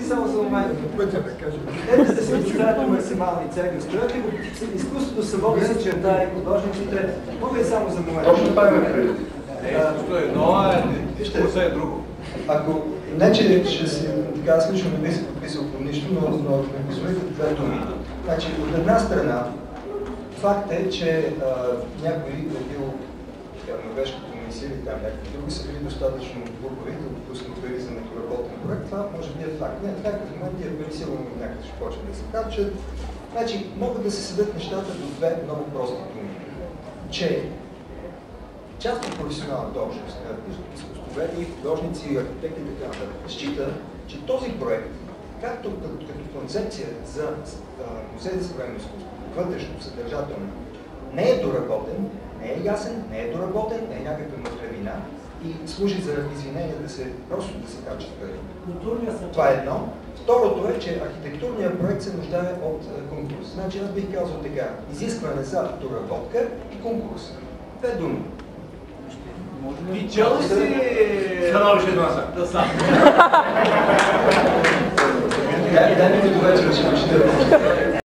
само за момент. Те да се поставят максимални цели, строят и изкуството само да се чертае художниците. Мога и само за момент. Точно това ме преди. Вижте, е друго. Ако не, че ще си, така аз лично не би се подписал по нищо, но не позволите две думи. Значи, от една страна, факт е, че някой е бил норвежкото комисия или там някакви други са били достатъчно глупави да допуснат пари за недоработен проект. Това може би е факт. Не, в някакъв момент тия пари сигурно някъде ще почне да се харчат. Значи, могат да се седят нещата до две много прости думи. Че част от професионалната общност, изкуствоведи, художници, архитекти и така нататък, счита, че този проект, както като концепция за музей за съвременно изкуство, вътрешно, съдържателно, не е доработен, не е ясен, не е доработен, не е някаква мъртвевина и служи за извинение просто да се качат пари. Това е едно. Второто е, че архитектурният проект се нуждае от конкурс. Значи аз бих казал така, изискване за доработка и конкурс. Две думи. И чел ли си становище да сам? Дай ми го вече да ще